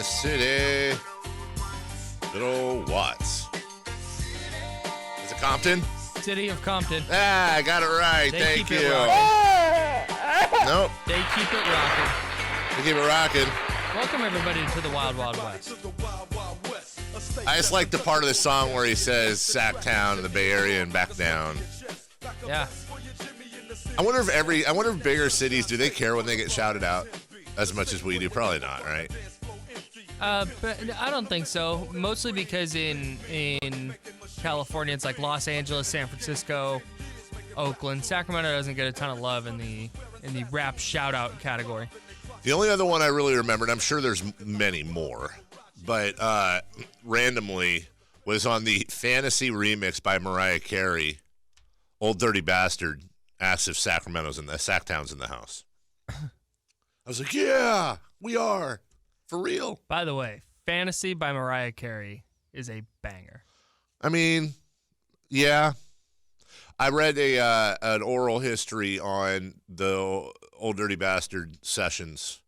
City. Good old Watts. Is it Compton? City of Compton. Ah, I got it right. Thank you. Nope. They keep it rocking. They keep it rocking. Welcome, everybody, to the Wild Wild West. I just like the part of the song where he says Sacktown in the Bay Area and back down. Yeah. I wonder if bigger cities, do they care when they get shouted out as much as we do? Probably not, right? But I don't think so. Mostly because in California, it's like Los Angeles, San Francisco, Oakland. Sacramento doesn't get a ton of love in the rap shout-out category. The only other one I really remembered, I'm sure there's many more, but randomly was on the Fantasy remix by Mariah Carey. Old Dirty Bastard asked if Sacktown's in the house. I was like, yeah, we are. For real. By the way, Fantasy by Mariah Carey is a banger. I mean, yeah. I read an oral history on the Old Dirty Bastard sessions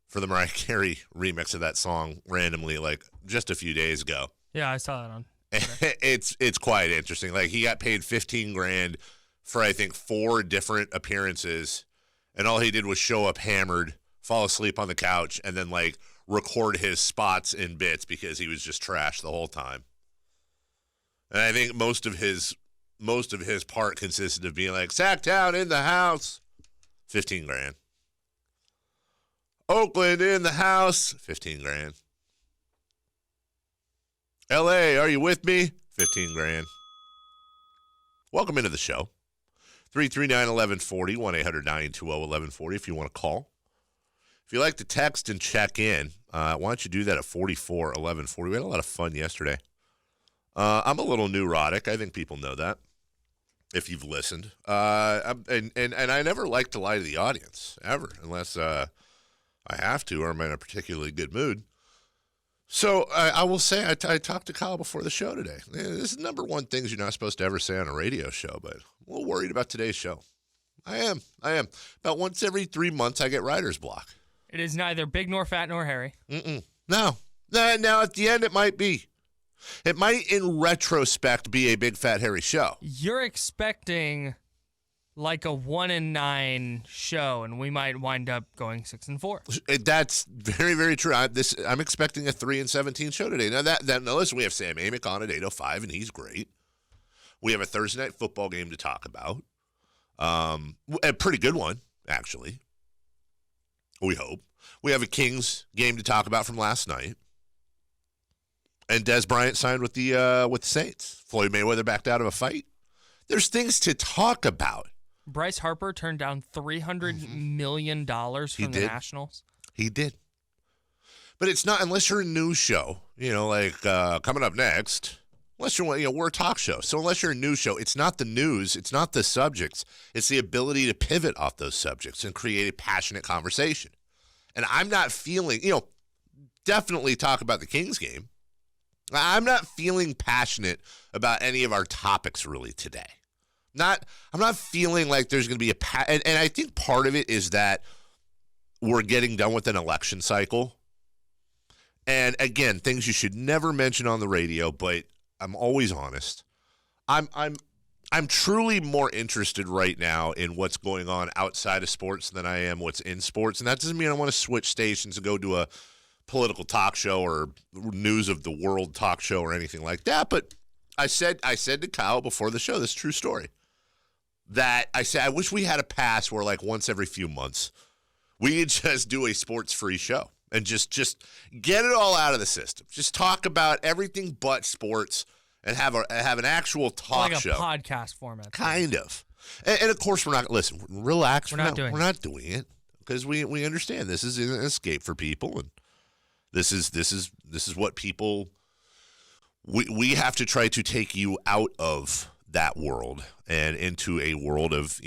for the Mariah Carey remix of that song randomly, like just a few days ago. Yeah, I saw that on. It's quite interesting. Like, he got paid $15,000 for, I think, 4 different appearances, and all he did was show up hammered, fall asleep on the couch, and then like record his spots in bits because he was just trash the whole time. And I think most of his part consisted of being like, Sacktown in the house, $15,000. Oakland in the house, $15,000. LA, are you with me? $15,000. Welcome into the show. 339-1140, 1-800-920-1140 if you want to call. If you like to text and check in, why don't you do that at 44-1140? We had a lot of fun yesterday. I'm a little neurotic. I think people know that, if you've listened. And I never like to lie to the audience, ever, unless I have to or I'm in a particularly good mood. So I will say I talked to Kyle before the show today. This is number one things you're not supposed to ever say on a radio show, but I'm a little worried about today's show. I am. About once every 3 months, I get writer's block. It is neither big nor fat nor hairy. No. Now, at the end, it might be. It might, in retrospect, be a big, fat, hairy show. You're expecting like a 1-9 show, and we might wind up going 6-4. That's very, very true. I'm expecting a 3-17 show today. Now, now listen, we have Sam Amick on at 8:05, and he's great. We have a Thursday night football game to talk about. A pretty good one, actually. We hope. We have a Kings game to talk about from last night. And Dez Bryant signed with the Saints. Floyd Mayweather backed out of a fight. There's things to talk about. Bryce Harper turned down $300 million from the Nationals. He did. But it's not, unless you're a news show, like coming up next, unless you're, we're a talk show. So unless you're a news show, it's not the news, it's not the subjects. It's the ability to pivot off those subjects and create a passionate conversation. And I'm not feeling, definitely talk about the Kings game. I'm not feeling passionate about any of our topics really today. I'm not feeling like there's going to be and I think part of it is that we're getting done with an election cycle. And again, things you should never mention on the radio, but I'm always honest. I'm truly more interested right now in what's going on outside of sports than I am what's in sports. And that doesn't mean I want to switch stations and go to a political talk show or news of the world talk show or anything like that. But I said to Kyle before the show, this true story, that I said, I wish we had a pass where like once every few months we could just do a sports-free show and just get it all out of the system. Just talk about everything but sports and have an actual talk show. Like a podcast format. Kind of. And of course, we're not, listen, relax. We're not doing it because we understand this is an escape for people. And this is what people, we have to try to take you out of that world and into a world of,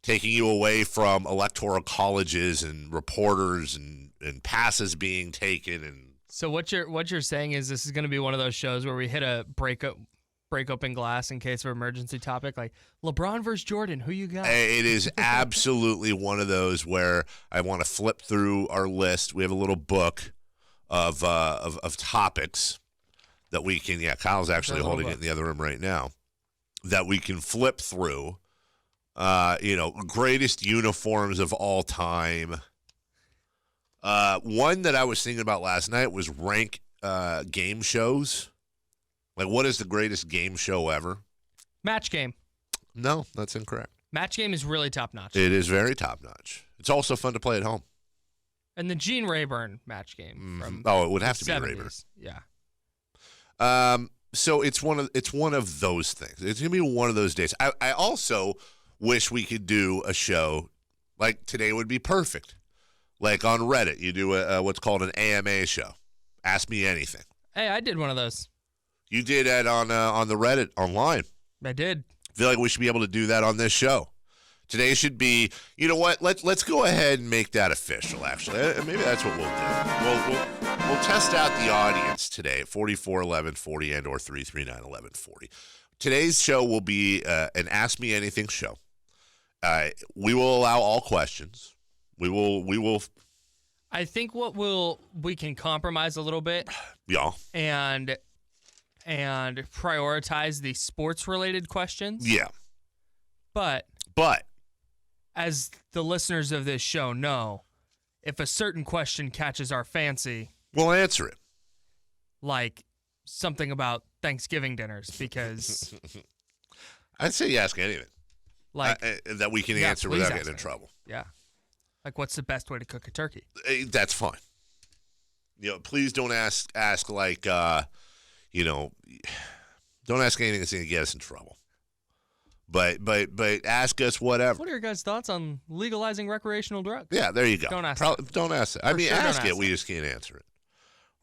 taking you away from electoral colleges and reporters and passes being taken. And so what you're saying is this is going to be one of those shows where we hit a break open glass in case of emergency topic, like LeBron versus Jordan. Who you got? It is absolutely one of those where I want to flip through our list. We have a little book of topics that we can. Yeah, Kyle's actually holding it in the other room right now. That we can flip through. Greatest uniforms of all time. One that I was thinking about last night was rank game shows. Like, what is the greatest game show ever? Match Game. No, that's incorrect. Match Game is really top-notch. It is very top-notch. It's also fun to play at home. And the Gene Rayburn Match Game. From it would have to 70s. be Rayburn. Yeah. So it's one of those things. It's gonna be one of those days. I also wish we could do a show like today would be perfect. Like on Reddit, you do what's called an AMA show. Ask me anything. Hey, I did one of those. You did that on the Reddit online. I did. I feel like we should be able to do that on this show. Today should be, you know what? Let's go ahead and make that official. Actually, maybe that's what we'll do. We'll test out the audience today at 441140 and or 3391140. Today's show will be an Ask Me Anything show. We will allow all questions. We will. I think we can compromise a little bit. Yeah. And prioritize the sports related questions. Yeah. But as the listeners of this show know, if a certain question catches our fancy, we'll answer it. Like something about Thanksgiving dinners, because I'd say you ask anything. Like that we can answer without getting in trouble. Yeah. Like, what's the best way to cook a turkey? That's fine. Please don't ask like, don't ask anything that's going to get us in trouble. But ask us whatever. What are your guys' thoughts on legalizing recreational drugs? Yeah, there you go. Don't ask. Don't ask it. Ask it. We just can't answer it,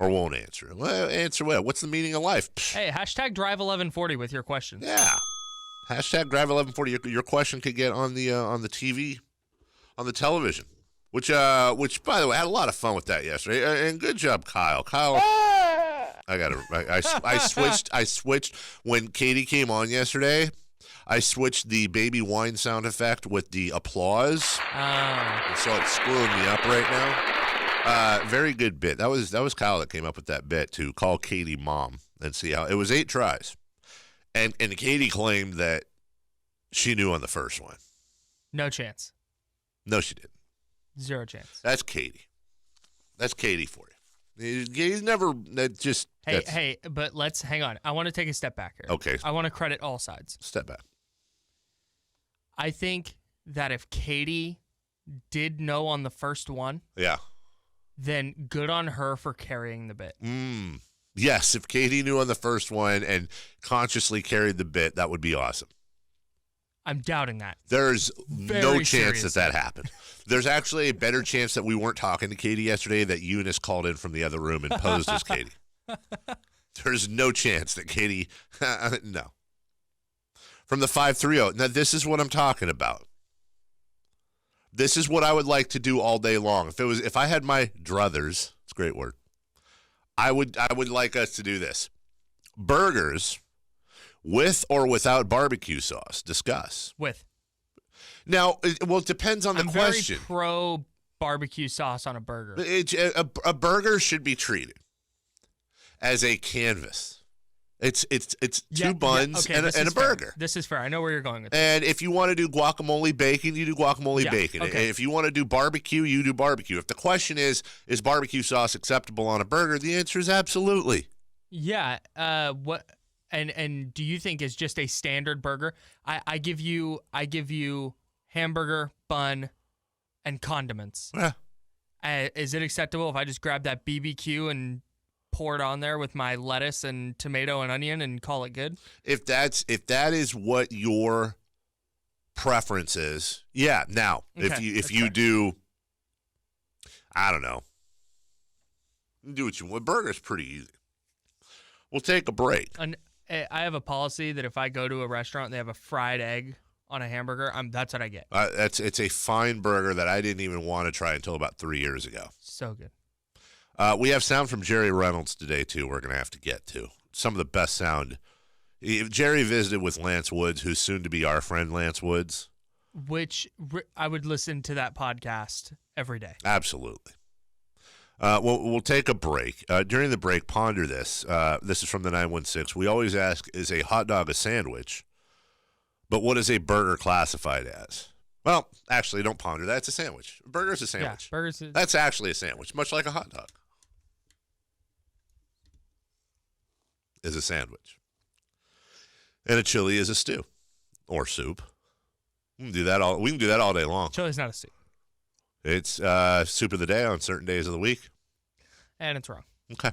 or won't answer it. Well, answer what? What's the meaning of life? Hey, hashtag Drive 1140 with your questions. Yeah. Hashtag Drive 1140. Your question could get on the TV, on the television. Which by the way, I had a lot of fun with that yesterday. And good job, Kyle. I switched when Katie came on yesterday. I switched the baby wine sound effect with the applause. So it's screwing me up right now. Very good bit. That was Kyle that came up with that bit to call Katie mom and see how it was 8 tries. And Katie claimed that she knew on the first one. No chance. No, she didn't. 0 chance. That's Katie. That's Katie for you. He's never just. Hey, but let's hang on. I want to take a step back here. Okay. I want to credit all sides. Step back. I think that if Katie did know on the first one, yeah, then good on her for carrying the bit. Yes, if Katie knew on the first one and consciously carried the bit, that would be awesome. I'm doubting that. There's no chance that happened. There's actually a better chance that we weren't talking to Katie yesterday, that Eunice called in from the other room and posed as Katie. There's no chance that Katie, no. From the 530. Now, this is what I'm talking about. This is what I would like to do all day long. If I had my druthers, it's a great word, I would like us to do this. Burgers with or without barbecue sauce. Discuss. With. Now, it depends on the question. I'm very pro barbecue sauce on a burger. A burger should be treated as a canvas. It's two buns and a burger. This is fair. I know where you're going with this. And if you want to do guacamole bacon, you do guacamole bacon. Okay. And if you want to do barbecue, you do barbecue. If the question is barbecue sauce acceptable on a burger, the answer is absolutely. Yeah. What? And do you think is just a standard burger? I give you hamburger, bun, and condiments. Yeah. Is it acceptable if I just grab that BBQ and pour it on there with my lettuce and tomato and onion and call it good? If that is what your preference is, yeah. Now, if you do, I don't know, do what you want. Burger's pretty easy. We'll take a break. I have a policy that if I go to a restaurant and they have a fried egg on a hamburger, that's what I get. It's a fine burger that I didn't even want to try until about 3 years ago. So good. We have sound from Jerry Reynolds today, too, we're going to have to get to. Some of the best sound. Jerry visited with Lance Woods, who's soon to be our friend Lance Woods. Which I would listen to that podcast every day. Absolutely. We'll take a break. During the break, ponder this. This is from the 916. We always ask, is a hot dog a sandwich? But what is a burger classified as? Well, actually, don't ponder that. It's a sandwich. A burger's a sandwich. Yeah, burgers is... That's actually a sandwich, much like a hot dog is a sandwich. And a chili is a stew or soup. We can do that all day long. Chili's not a soup. It's soup of the day on certain days of the week. And it's wrong. Okay.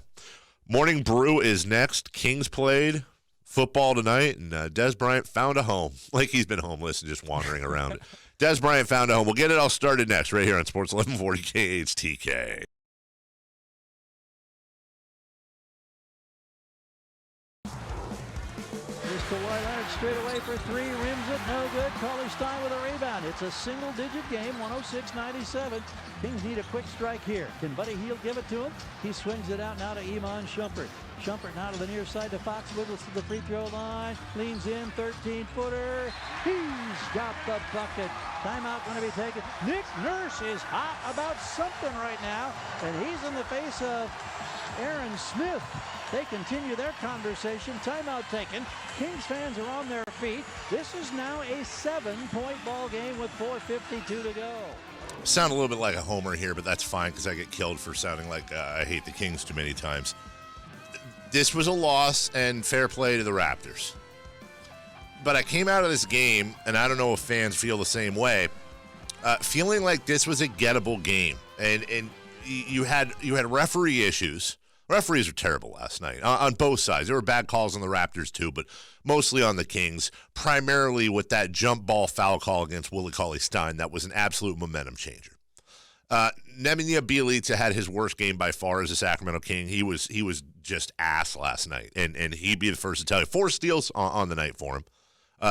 Morning Brew is next. Kings played football tonight, and Dez Bryant found a home. Like he's been homeless and just wandering around it. Dez Bryant found a home. We'll get it all started next right here on Sports 1140 KHTK. Kawhi Leonard straight away for three, rims it, no good. CauleyStein with a rebound. It's a single-digit game, 106-97. Kings need a quick strike here. Can Buddy Hield give it to him? He swings it out now to Iman Shumpert. Shumpert now to the near side to Fox. Wiggles to the free throw line. Leans in, 13-footer. He's got the bucket. Timeout going to be taken. Nick Nurse is hot about something right now, and he's in the face of Aaron Smith. They continue their conversation. Timeout taken. Kings fans are on their feet. This is now a 7-point ball game with 4:52 to go. Sound a little bit like a homer here, but that's fine because I get killed for sounding like I hate the Kings too many times. This was a loss, and fair play to the Raptors. But I came out of this game, and I don't know if fans feel the same way, feeling like this was a gettable game. And you had referee issues. Referees were terrible last night on both sides. There were bad calls on the Raptors too, but mostly on the Kings, primarily with that jump ball foul call against Willie CauleyStein. That was an absolute momentum changer. Nemanja Bjelica had his worst game by far as a Sacramento King. He was just ass last night, and he'd be the first to tell you. 4 steals on the night for him.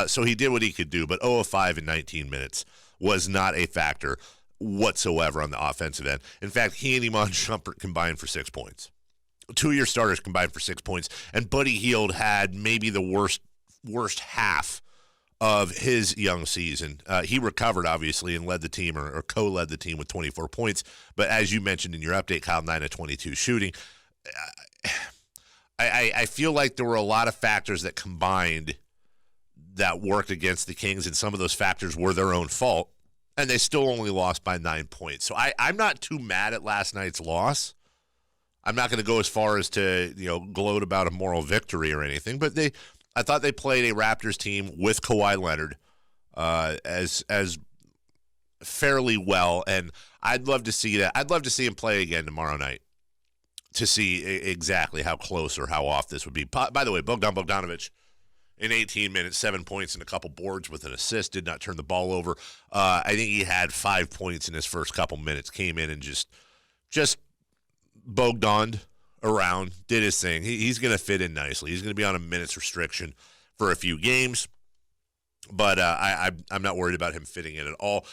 So he did what he could do, but 0 of 5 in 19 minutes was not a factor whatsoever on the offensive end. In fact, he and Iman Shumpert combined for 6 points. 2-year starters combined for 6 points, and Buddy Hield had maybe the worst half of his young season. He recovered, obviously, and led the team or co-led the team with 24 points. But as you mentioned in your update, Kyle, 9 of 22 shooting. I feel like there were a lot of factors that combined that worked against the Kings, and some of those factors were their own fault, and they still only lost by 9 points. So I'm not too mad at last night's loss. I'm not going to go as far as to gloat about a moral victory or anything, but I thought they played a Raptors team with Kawhi Leonard as fairly well, and I'd love to see that. I'd love to see him play again tomorrow night to see exactly how close or how off this would be. By the way, Bogdanović in 18 minutes, 7 points and a couple boards with an assist, did not turn the ball over. I think he had 5 points in his first couple minutes, came in and just Bogdaned around, did his thing. He's going to fit in nicely. He's going to be on a minutes restriction for a few games, but I'm not worried about him fitting in at all.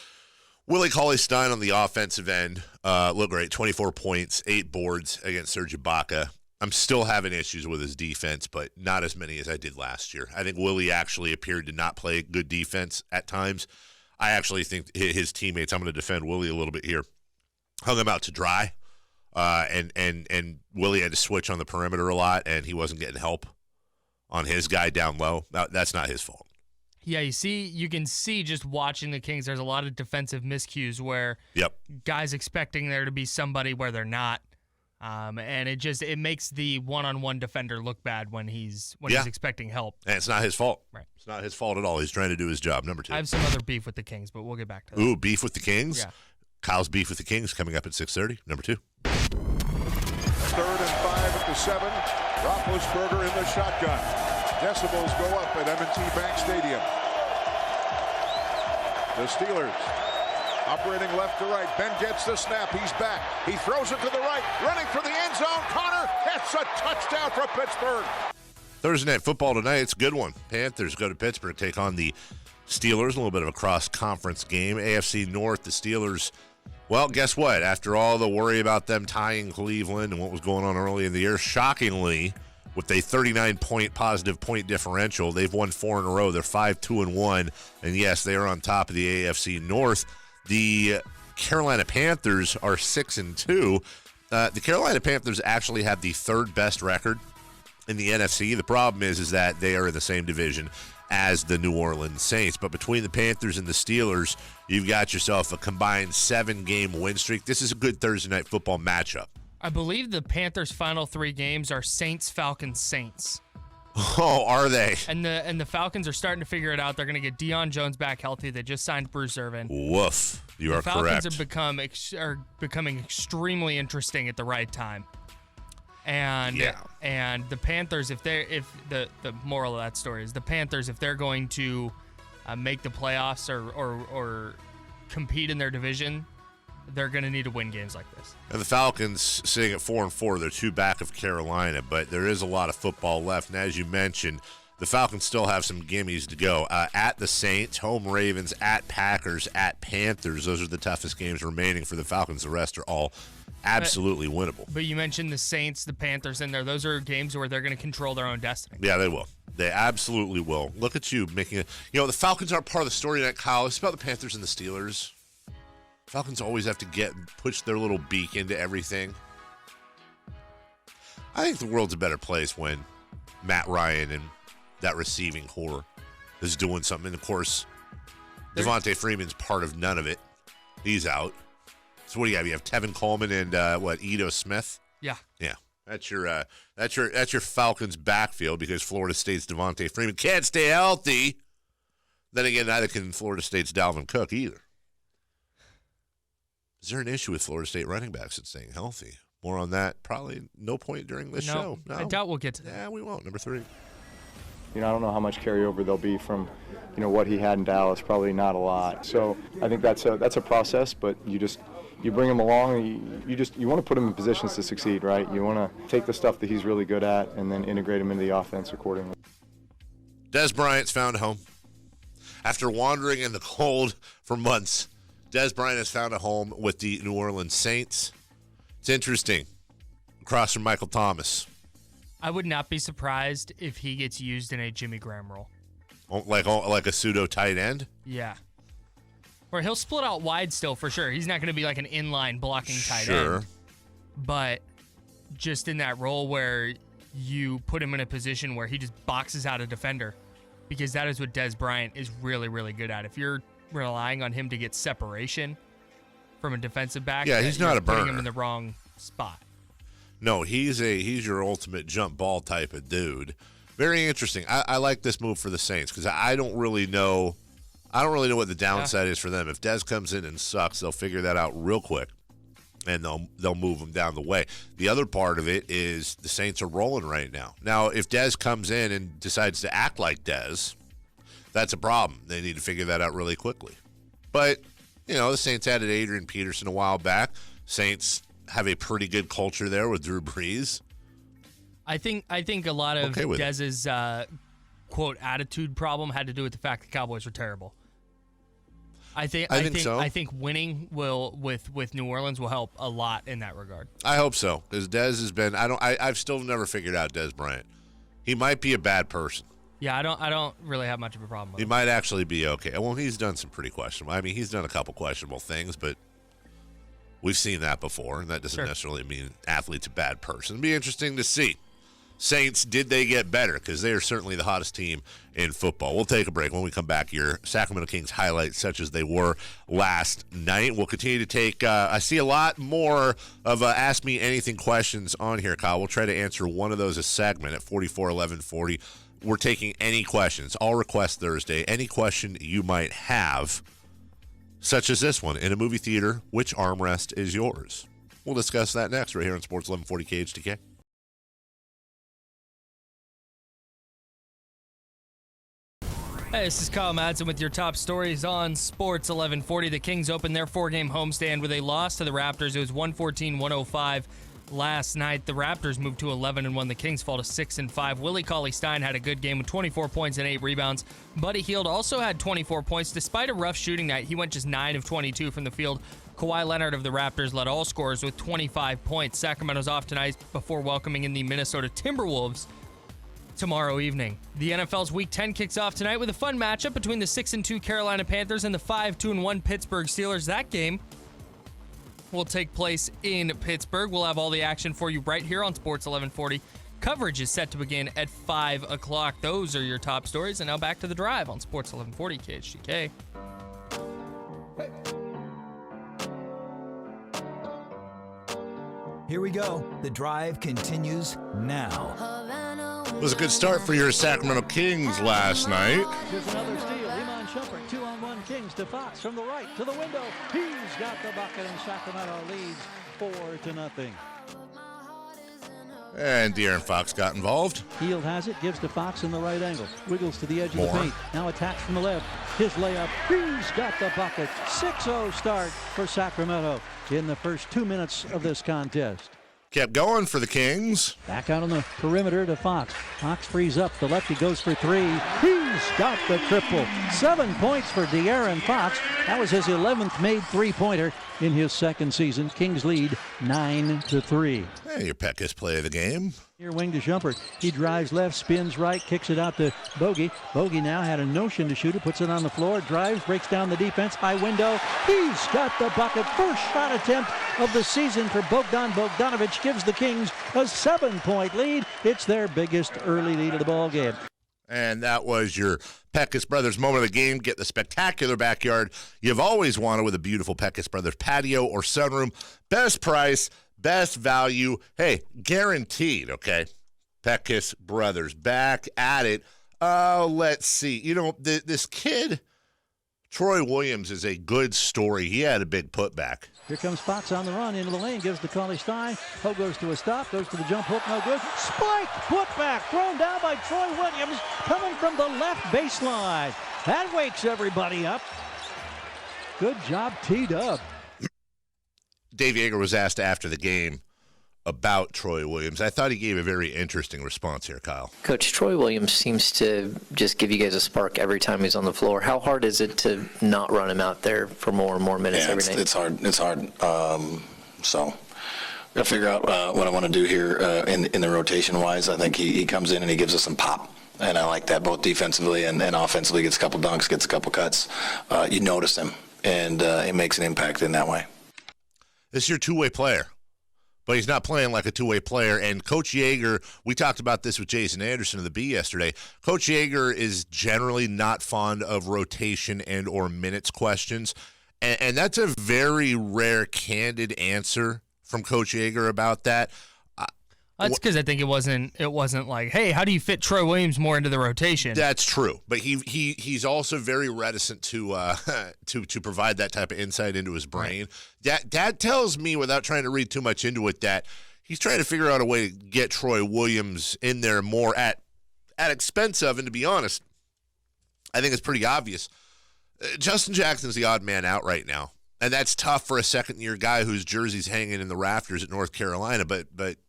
Willie CauleyStein on the offensive end looked great. 24 points, 8 boards against Serge Ibaka. I'm still having issues with his defense, but not as many as I did last year. I think Willie actually appeared to not play good defense at times. I actually think his teammates, I'm going to defend Willie a little bit here, hung him out to dry. And Willie had to switch on the perimeter a lot, and he wasn't getting help on his guy down low. That's not his fault. Yeah, you can see just watching the Kings, there's a lot of defensive miscues where guys expecting there to be somebody where they're not. And it makes the one-on-one defender look bad when he's expecting help. And it's not his fault. Right. It's not his fault at all. He's trying to do his job. Number 2. I have some other beef with the Kings, but we'll get back to that. Ooh, beef with the Kings? Yeah. Kyle's beef with the Kings coming up at 6:30. Number 2. 3rd and 5 at the 7. Roethlisberger in the shotgun. Decibels go up at M&T Bank Stadium. The Steelers operating left to right. Ben gets the snap. He's back. He throws it to the right. Running for the end zone. Connor. That's a touchdown for Pittsburgh. Thursday night football tonight. It's a good one. Panthers go to Pittsburgh, take on the Steelers. A little bit of a cross-conference game. AFC North, the Steelers. Well, guess what? After all the worry about them tying Cleveland and what was going on early in the year, shockingly, with a 39-point positive point differential, they've won 4 in a row. They're 5-2-1, and yes, they are on top of the AFC North. The Carolina Panthers are 6-2. The Carolina Panthers actually have the third best record in the NFC. The problem is that they are in the same division as the New Orleans Saints. But between the Panthers and the Steelers, you've got yourself a combined 7-game win streak. This is a good Thursday night football matchup. I believe the Panthers' final 3 games are Saints, Falcons, Saints. Oh, are they? And the Falcons are starting to figure it out. They're going to get Deion Jones back healthy. They just signed Bruce Irvin. Woof. You are correct. The Falcons are becoming extremely interesting at the right time. And the Panthers, if the moral of that story is the Panthers, if they're going to make the playoffs or compete in their division, they're going to need to win games like this. And the Falcons sitting at 4-4, they're 2 back of Carolina, but there is a lot of football left. And as you mentioned, the Falcons still have some gimmies to go. At the Saints, home Ravens, at Packers, at Panthers. Those are the toughest games remaining for the Falcons. The rest are all absolutely winnable. But you mentioned the Saints, the Panthers in there. Those are games where they're going to control their own destiny. Yeah, they will. They absolutely will. Look at you making it. You know, the Falcons aren't part of the story tonight, Kyle. It's about the Panthers and the Steelers. Falcons always have to push their little beak into everything. I think the world's a better place when Matt Ryan and that receiving core is doing something. And, of course, Devontae Freeman's part of none of it. He's out. So what do you have? You have Tevin Coleman and Ito Smith? Yeah. Yeah. That's your Falcons backfield because Florida State's Devontae Freeman can't stay healthy. Then again, neither can Florida State's Dalvin Cook either. Is there an issue with Florida State running backs and staying healthy? More on that, probably no point during this show. No, I doubt we'll get to that. Yeah, we won't. Number 3. I don't know how much carryover there'll be from, what he had in Dallas. Probably not a lot. So I think that's a process, but you bring him along and you want to put him in positions to succeed, right? You want to take the stuff that he's really good at and then integrate him into the offense accordingly. Dez Bryant's found a home. After wandering in the cold for months, Dez Bryant has found a home with the New Orleans Saints. It's interesting. Across from Michael Thomas. I would not be surprised if he gets used in a Jimmy Graham role. Like a pseudo tight end? Yeah. Or he'll split out wide still for sure. He's not going to be like an inline blocking tight end. But just in that role where you put him in a position where he just boxes out a defender. Because that is what Dez Bryant is really, really good at. If you're relying on him to get separation from a defensive back, he's not a burner. Putting him in the wrong spot. No, he's your ultimate jump ball type of dude. Very interesting. I like this move for the Saints because I don't really know what the downside is for them. If Dez comes in and sucks, they'll figure that out real quick, and they'll move him down the way. The other part of it is the Saints are rolling right now. Now, if Dez comes in and decides to act like Dez, that's a problem. They need to figure that out really quickly. But, the Saints added Adrian Peterson a while back. Saints have a pretty good culture there with Drew Brees. I think a lot of Dez's quote attitude problem had to do with the fact the Cowboys were terrible. I think so. I think winning with New Orleans will help a lot in that regard. I hope so because Dez has been. I've still never figured out Dez Bryant. He might be a bad person. Yeah, I don't really have much of a problem with him. He might actually be okay. Well, he's done some pretty questionable. I mean, he's done a couple questionable things, but we've seen that before, and that doesn't necessarily mean athlete's a bad person. It'll be interesting to see. Saints, did they get better? Because they are certainly the hottest team in football. We'll take a break. When we come back here, Sacramento Kings highlights such as they were last night. We'll continue to take, I see a lot more of Ask Me Anything questions on here, Kyle. We'll try to answer one of those a segment at 44-11-40. We're taking any questions. All Request Thursday. Any question you might have, such as this one. In a movie theater, which armrest is yours? We'll discuss that next right here on Sports 1140 KHTK. Hey, this is Kyle Madson with your top stories on Sports 1140. The Kings opened their 4-game homestand with a loss to the Raptors. It was 114-105 last night. The Raptors moved to 11-1. The Kings fall to 6-5. Willie CauleyStein had a good game with 24 points and 8 rebounds. Buddy Hield also had 24 points. Despite a rough shooting night, he went just 9 of 22 from the field. Kawhi Leonard of the Raptors led all scorers with 25 points. Sacramento's off tonight before welcoming in the Minnesota Timberwolves tomorrow evening. The NFL's Week 10 kicks off tonight with a fun matchup between the 6-2 Carolina Panthers and the 5-2-1 Pittsburgh Steelers. That game will take place in Pittsburgh. We'll have all the action for you right here on Sports 1140. Coverage is set to begin at 5 o'clock. Those are your top stories. And now back to the drive on Sports 1140 KHTK. Here we go. The drive continues now. It was a good start for your Sacramento Kings last night. Here's another steal. Iman Shumpert, 2-on-1 Kings to Fox from the right to the window. He's got the bucket, and Sacramento leads 4-0. And De'Aaron Fox got involved. Hield has it, gives to Fox in the right angle. Wiggles to the edge of the More. paint. Now attacks from the left. His layup. He's got the bucket. 6-0 start for Sacramento in the first 2 minutes of this contest. Kept going for the Kings. Back out on the perimeter to Fox. Fox frees up. The lefty goes for three. He's got the triple. 7 points for De'Aaron Fox. That was his 11th made three-pointer in his second season. Kings lead 9-3. Hey, your Peckus play of the game. Near wing to Shumpert. He drives left, spins right, kicks it out to Bogey. Bogey now had a notion to shoot it, puts it on the floor, drives, breaks down the defense, high window. He's got the bucket. First shot attempt of the season for Bogdan Bogdanovic. Gives the Kings a 7-point lead. It's their biggest early lead of the ball game. And that was your Peckus Brothers moment of the game. Get the spectacular backyard you've always wanted with a beautiful Peckus Brothers patio or sunroom. Best price, best value. Hey, guaranteed, okay? Peckus Brothers back at it. Let's see. You know, this kid, Troy Williams, is a good story. He had a big putback. Here comes Fox on the run into the lane, gives to CauleyStein. Ho goes to a stop, goes to the jump hook, no good. Spike, put back, thrown down by Troy Williams, coming from the left baseline. That wakes everybody up. Good job, T-Dub. Dave Yeager was asked after the game about Troy Williams. I thought he gave a very interesting response here, Kyle. Coach, Troy Williams seems to just give you guys a spark every time he's on the floor. How hard is it to not run him out there for more and more minutes every night? It's hard. It's hard. So got to figure out what I want to do here in the rotation-wise. I think he comes in and he gives us some pop. And I like that both defensively and offensively. Gets a couple dunks, gets a couple cuts. You notice him, and it makes an impact in that way. This is your two-way player. But he's not playing like a two-way player. And Coach Yeager, we talked about this with Jason Anderson of the B yesterday. Coach Yeager is generally not fond of rotation and or minutes questions. And that's a very rare, candid answer from Coach Yeager about that. That's because I think it wasn't like, hey, how do you fit Troy Williams more into the rotation? That's true, but he's also very reticent to provide that type of insight into his brain. Right. That tells me, without trying to read too much into it, that he's trying to figure out a way to get Troy Williams in there more at expense of. And to be honest, I think it's pretty obvious. Justin Jackson's the odd man out right now. And that's tough for a second-year guy whose jersey's hanging in the rafters at North Carolina. But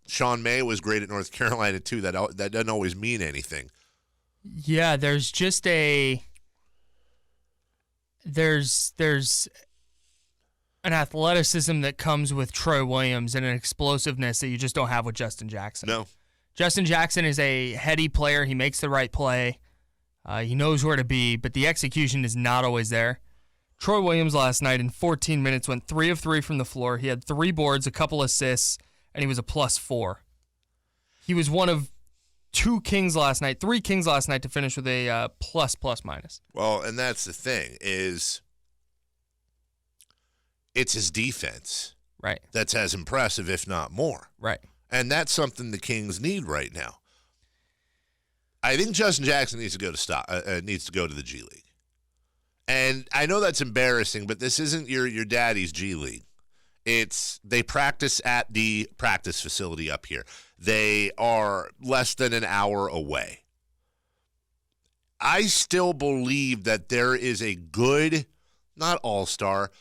Sean May was great at North Carolina, too. That doesn't always mean anything. Yeah, there's just there's an athleticism that comes with Troy Williams and an explosiveness that you just don't have with Justin Jackson. No. Justin Jackson is a heady player. He makes the right play. He knows where to be, but the execution is not always there. Troy Williams last night in 14 minutes went 3 of 3 from the floor. He had 3 boards, a couple assists, and he was a +4. He was one of 3 Kings last night to finish with a ++-. Well, and that's the thing is it's his defense. Right. That's as impressive, if not more. Right. And that's something the Kings need right now. I think Justin Jackson needs to go to the G League. And I know that's embarrassing, but this isn't your daddy's G League. They practice at the practice facility up here. They are less than an hour away. I still believe that there is a good, not all-star,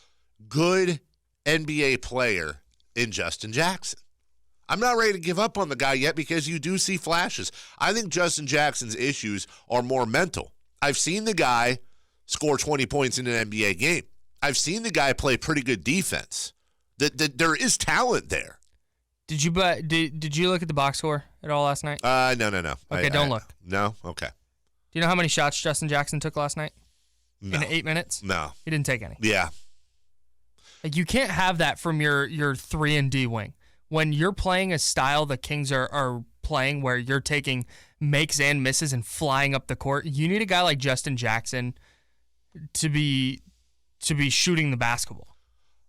good NBA player in Justin Jackson. I'm not ready to give up on the guy yet because you do see flashes. I think Justin Jackson's issues are more mental. I've seen the guy score 20 points in an NBA game. I've seen the guy play pretty good defense. There is talent there. Did you look at the box score at all last night? No. Okay, don't look. No? Okay. Do you know how many shots Justin Jackson took last night? No. In 8 minutes? No. He didn't take any. Yeah. Like, you can't have that from your 3-and-D wing. When you're playing a style the Kings are playing where you're taking makes and misses and flying up the court, you need a guy like Justin Jackson to be shooting the basketball.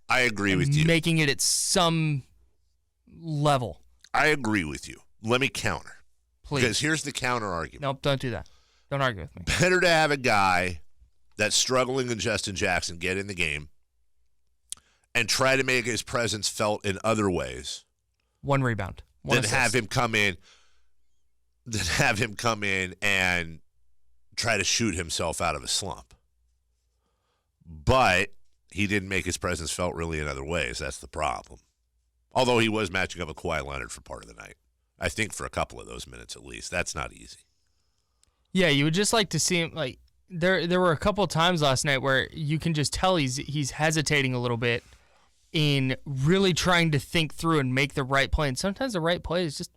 I agree with you. Making it at some level. I agree with you. Let me counter. Please. Because here's the counter argument. Nope, don't do that. Don't argue with me. Better to have a guy that's struggling than Justin Jackson get in the game and try to make his presence felt in other ways. 1 rebound. Then have him come in and try to shoot himself out of a slump. But he didn't make his presence felt really in other ways. That's the problem. Although he was matching up with Kawhi Leonard for part of the night. I think for a couple of those minutes at least. That's not easy. Yeah, you would just like to see him, like, there were a couple of times last night where you can just tell he's hesitating a little bit in really trying to think through and make the right play. And sometimes the right play is just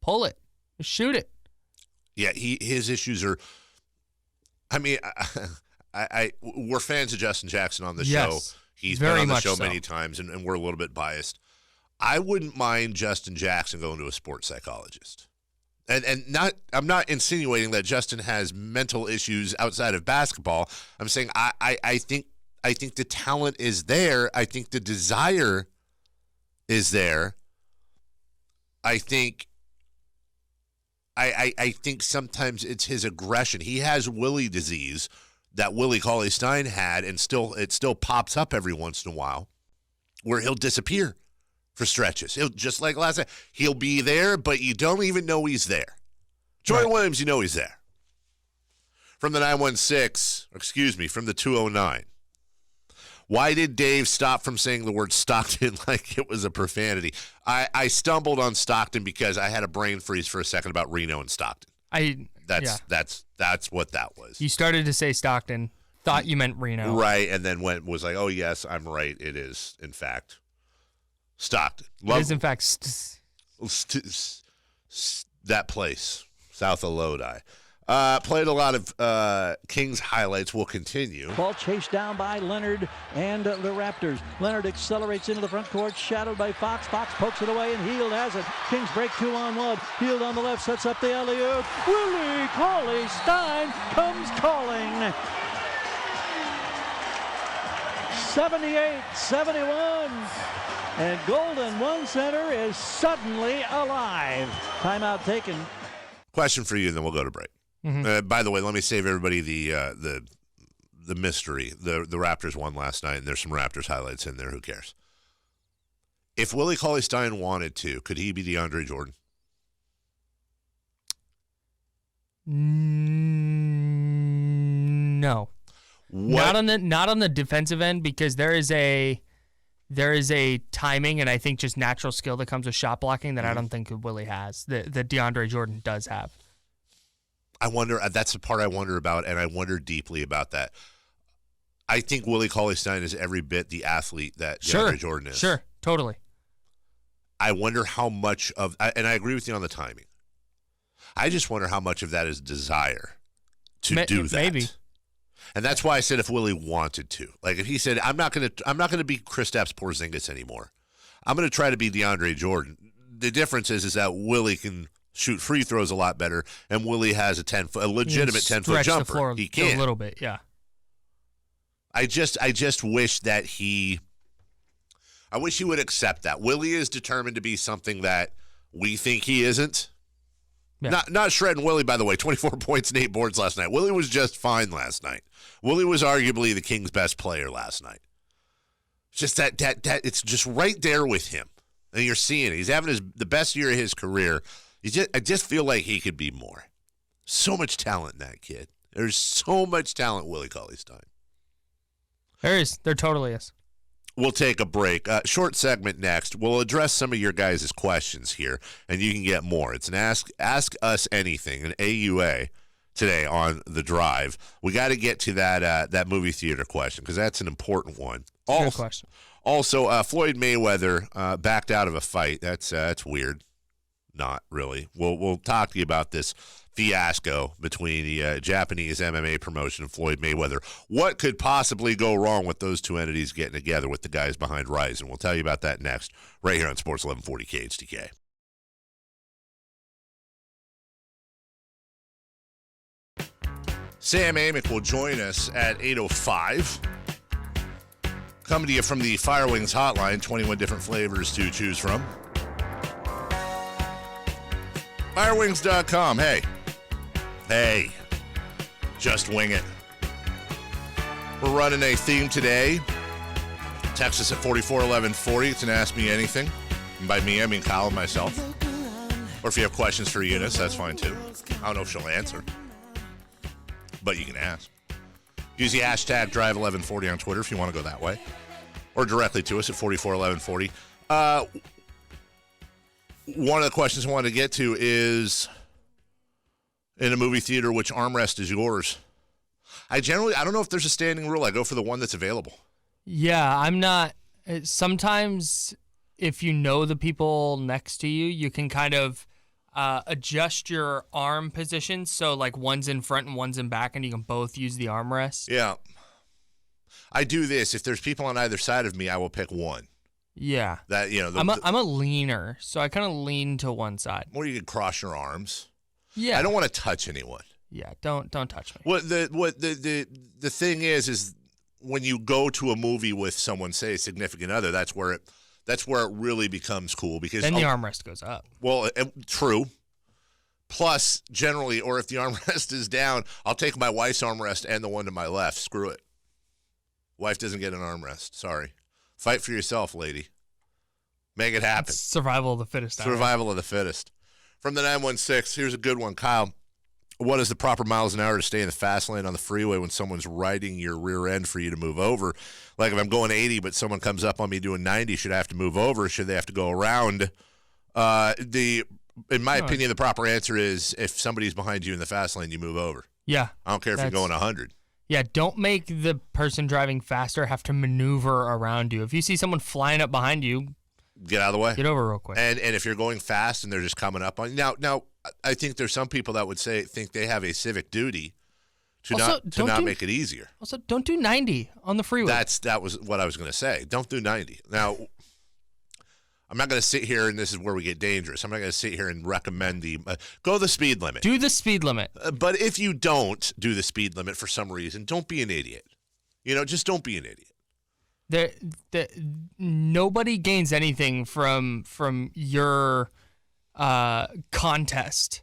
pull it, just shoot it. Yeah, his issues are. I mean, we're fans of Justin Jackson on the show. He's been on the show many times, and we're a little bit biased. I wouldn't mind Justin Jackson going to a sports psychologist. And I'm not insinuating that Justin has mental issues outside of basketball. I'm saying I think the talent is there. I think the desire is there. I think sometimes it's his aggression. He has Willie disease that Willie CauleyStein had, and it still pops up every once in a while, where he'll disappear for stretches. He'll, just like last night, he'll be there, but you don't even know he's there. Jordan Williams, you know he's there. From the 916, from the 209. Why did Dave stop from saying the word Stockton like it was a profanity? I stumbled on Stockton because I had a brain freeze for a second about Reno and Stockton. That's what that was. You started to say Stockton, thought you meant Reno. Right, and then was like, oh, yes, I'm right. It is, in fact, Stockton. It is, in fact, that place, south of Lodi. Played a lot of Kings highlights. We'll continue. Ball chased down by Leonard and the Raptors. Leonard accelerates into the front court, shadowed by Fox. Fox pokes it away, and Hield has it. Kings break 2-on-1. Hield on the left sets up the alley-oop. Willie CauleyStein comes calling. 78-71. And Golden One Center is suddenly alive. Timeout taken. Question for you, and then we'll go to break. Mm-hmm. By the way, let me save everybody the mystery. The Raptors won last night, and there's some Raptors highlights in there. Who cares? If Willie CauleyStein wanted to, could he be DeAndre Jordan? No. What? Not on the defensive end, because there is a timing and I think just natural skill that comes with shot blocking that I don't think Willie has, that DeAndre Jordan does have. I wonder, that's the part I wonder about, and I wonder deeply about that. I think Willie CauleyStein is every bit the athlete that DeAndre Jordan is. Sure, totally. I wonder how much of, and I agree with you on the timing. I just wonder how much of that is desire to do that. Maybe. And that's why I said if Willie wanted to. Like if he said, I'm not gonna be Kristaps Porzingis anymore. I'm gonna try to be DeAndre Jordan. The difference is that Willie can shoot free throws a lot better, and Willie has a legitimate 10-foot jumper. The floor he can a little bit, yeah. I just wish that I wish he would accept that. Willie is determined to be something that we think he isn't. Yeah. Not shredding Willie, by the way. 24 points and 8 boards last night. Willie was just fine last night. Willie was arguably the Kings' best player last night. It's just that it's just right there with him, and you're seeing it. He's having the best year of his career. I just feel like he could be more. So much talent in that kid. There's so much talent, Willie CauleyStein. There is. There totally is. We'll take a break. Short segment next. We'll address some of your guys' questions here, and you can get more. It's an Ask Us Anything, an AUA today on The Drive. We got to get to that movie theater question because that's an important one. Good question. Also, Floyd Mayweather backed out of a fight. That's weird. not really. We'll talk to you about this fiasco between the Japanese MMA promotion and Floyd Mayweather. What could possibly go wrong with those two entities getting together with the guys behind Ryzen? We'll tell you about that next, right here on Sports 1140 KHTK. Sam Amick will join us at 8:05. Coming to you from the Fire Wings hotline, 21 different flavors to choose from. Firewings.com. Hey, just wing it. We're running a theme today. Text us at 441140. It's an Ask Me Anything. And by me, I mean Kyle and myself. Or if you have questions for Eunice, that's fine too. I don't know if she'll answer, but you can ask. Use the hashtag Drive1140 on Twitter if you want to go that way. Or directly to us at 441140. One of the questions I wanted to get to is, in a movie theater, which armrest is yours? I don't know if there's a standing rule. I go for the one that's available. Yeah, I'm not. Sometimes if you know the people next to you, you can kind of adjust your arm position. So like one's in front and one's in back, and you can both use the armrest. Yeah. I do this. If there's people on either side of me, I will pick one. Yeah. I'm a leaner, so I kind of lean to one side. Or you can cross your arms. Yeah. I don't want to touch anyone. Yeah, don't touch me. What the thing is when you go to a movie with someone, say a significant other, that's where it really becomes cool, because then the armrest goes up. Well, true. Plus, generally, or if the armrest is down, I'll take my wife's armrest and the one to my left. Screw it. Wife doesn't get an armrest. Sorry. Fight for yourself, lady. Make it happen. It's survival of the fittest. Survival of the fittest. From the 916, here's a good one, Kyle. What is the proper miles an hour to stay in the fast lane on the freeway when someone's riding your rear end for you to move over? Like if I'm going 80, but someone comes up on me doing 90, should I have to move over? Should they have to go around? In my opinion, the proper answer is if somebody's behind you in the fast lane, you move over. Yeah. I don't care if you're going 100. Yeah, don't make the person driving faster have to maneuver around you. If you see someone flying up behind you, get out of the way. Get over real quick. And if you're going fast and they're just coming up on you. Now I think there's some people that would think they have a civic duty to not make it easier. Also, don't do 90 on the freeway. That was what I was going to say. Don't do 90. Now, I'm not going to sit here, and this is where we get dangerous. I'm not going to sit here and recommend go the speed limit. Do the speed limit. But if you don't do the speed limit for some reason, don't be an idiot. Just don't be an idiot. Nobody gains anything from your contest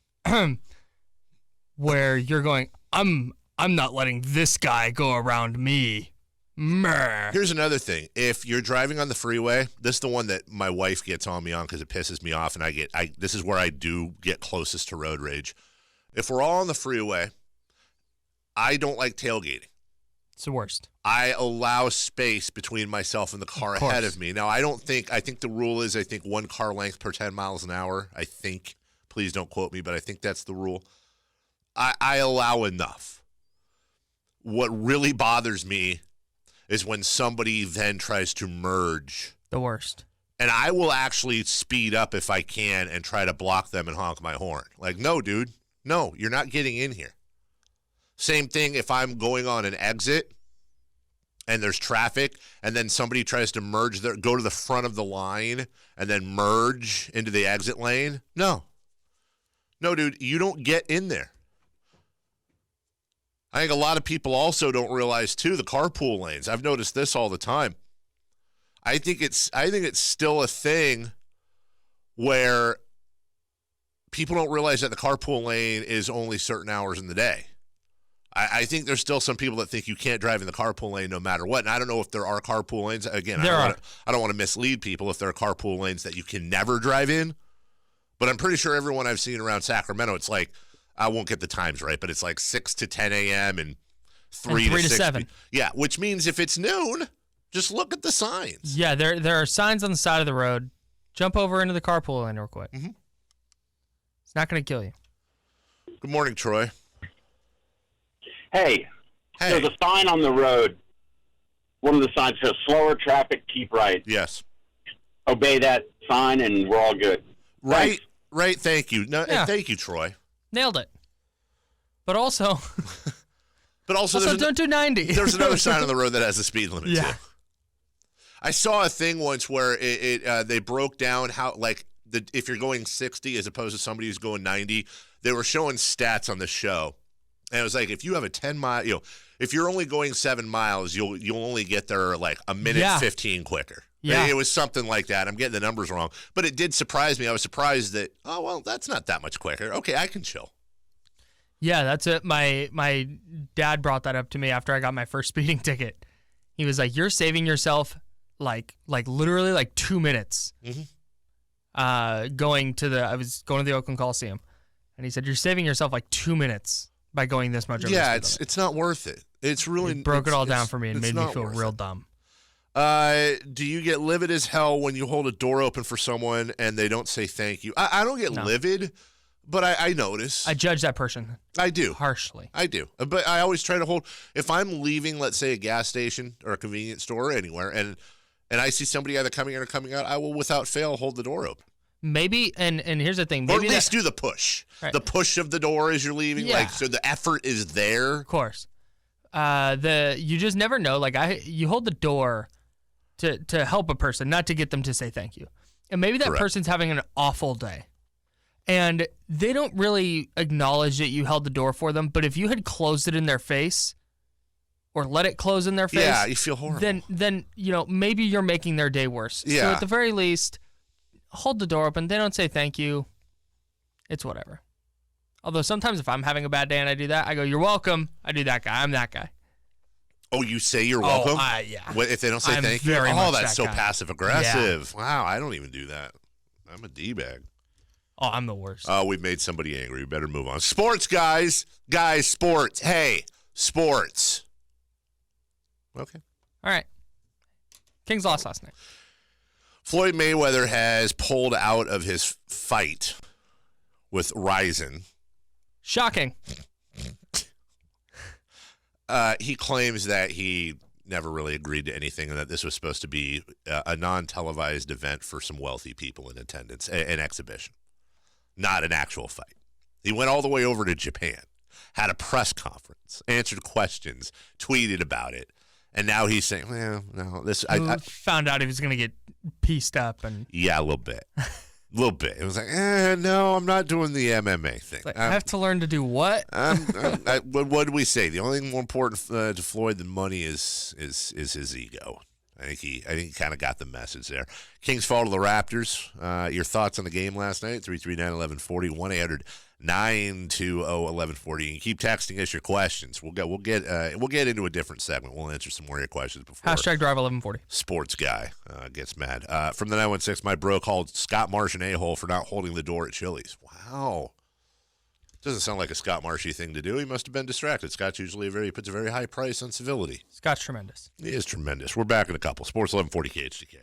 where you're going, I'm not letting this guy go around me. Meh. Here's another thing. If you're driving on the freeway, this is the one that my wife gets on me on because it pisses me off, and this is where I do get closest to road rage. If we're all on the freeway, I don't like tailgating. It's the worst. I allow space between myself and the car ahead of me. Now, I think the rule is, 1 car length per 10 miles an hour. I think. Please don't quote me, but I think that's the rule. I allow enough. What really bothers me is when somebody then tries to merge. The worst. And I will actually speed up if I can and try to block them and honk my horn. Like, no, dude. No, you're not getting in here. Same thing if I'm going on an exit and there's traffic and then somebody tries to merge, go to the front of the line and then merge into the exit lane. No. No, dude, you don't get in there. I think a lot of people also don't realize, too, the carpool lanes. I've noticed this all the time. I think it's still a thing where people don't realize that the carpool lane is only certain hours in the day. I think there's still some people that think you can't drive in the carpool lane no matter what. And I don't know if there are carpool lanes. Again, I don't want to mislead people if there are carpool lanes that you can never drive in. But I'm pretty sure everyone I've seen around Sacramento, it's like, I won't get the times right, but it's like 6 to 10 a.m. and 3 to 7. Yeah, which means if it's noon, just look at the signs. Yeah, there are signs on the side of the road. Jump over into the carpool lane real quick. Mm-hmm. It's not going to kill you. Good morning, Troy. Hey, there's a sign on the road. One of the signs says, slower traffic, keep right. Yes. Obey that sign, and we're all good. Right. Right? Thank you. No, Yeah. Thank you, Troy. Nailed it. But also, don't do 90. There's another sign on the road that has a speed limit, Yeah. too. I saw a thing once where they broke down how, like, if you're going 60 as opposed to somebody who's going 90, they were showing stats on the show. And it was like, if you have a 10-mile, if you're only going 7 miles, you'll only get there like a minute 15 quicker. Yeah. It was something like that. I'm getting the numbers wrong. But it did surprise me. I was surprised that, oh, well, that's not that much quicker. Okay, I can chill. Yeah, that's it. My dad brought that up to me after I got my first speeding ticket. He was like, "You're saving yourself like literally like 2 minutes." I was going to the Oakland Coliseum, and he said, "You're saving yourself like 2 minutes by going this much." Yeah, it's not worth it. It's really broke it all down for me and made me feel real dumb. Do you get livid as hell when you hold a door open for someone and they don't say thank you? I don't get livid. But I notice. I judge that person. I do. Harshly. I do. But I always try to hold. If I'm leaving, let's say, a gas station or a convenience store or anywhere, and I see somebody either coming in or coming out, I will without fail hold the door open. Maybe, and here's the thing. Maybe or at least do the push. Right. The push of the door as you're leaving. Yeah. Like, so the effort is there. Of course. You just never know. Like, you hold the door to help a person, not to get them to say thank you. And maybe that person's having an awful day. And they don't really acknowledge that you held the door for them, but if you had closed it in their face or let it close in their face, yeah, you feel horrible. Then maybe you're making their day worse. Yeah. So at the very least, hold the door open. They don't say thank you. It's whatever. Although sometimes if I'm having a bad day and I do that, I go, "You're welcome." I do that guy. I'm that guy. Oh, you say you're welcome? Yeah. If they don't say thank you? Oh, that's so passive aggressive. Yeah. Wow, I don't even do that. I'm a D-bag. Oh, I'm the worst. Oh, we've made somebody angry. We better move on. Sports, guys. Guys, sports. Hey, sports. Okay. All right. Kings lost last night. Floyd Mayweather has pulled out of his fight with Ryzen. Shocking. He claims that he never really agreed to anything and that this was supposed to be a non-televised event for some wealthy people in attendance, an exhibition. Not an actual fight. He went all the way over to Japan, had a press conference, answered questions, tweeted about it, and now he's saying, "Well, no, this." I found out he was going to get pieced up, and yeah, a little bit, It was like, no, I'm not doing the MMA thing. Like, I have to learn to do what? What do we say? The only thing more important to Floyd than money is his ego. I think he kind of got the message there. Kings fall to the Raptors. Your thoughts on the game last night? 339-1140, 1-800-920-1140. You can keep texting us your questions. We'll get into a different segment. We'll answer some more of your questions before. Hashtag drive 1140. Sports guy gets mad. From the 916, my bro called Scott Marsh an a-hole for not holding the door at Chili's. Wow. Doesn't sound like a Scott Marshy thing to do. He must have been distracted. Scott's usually puts a very high price on civility. Scott's tremendous. He is tremendous. We're back in a couple. Sports 1140 KHTK.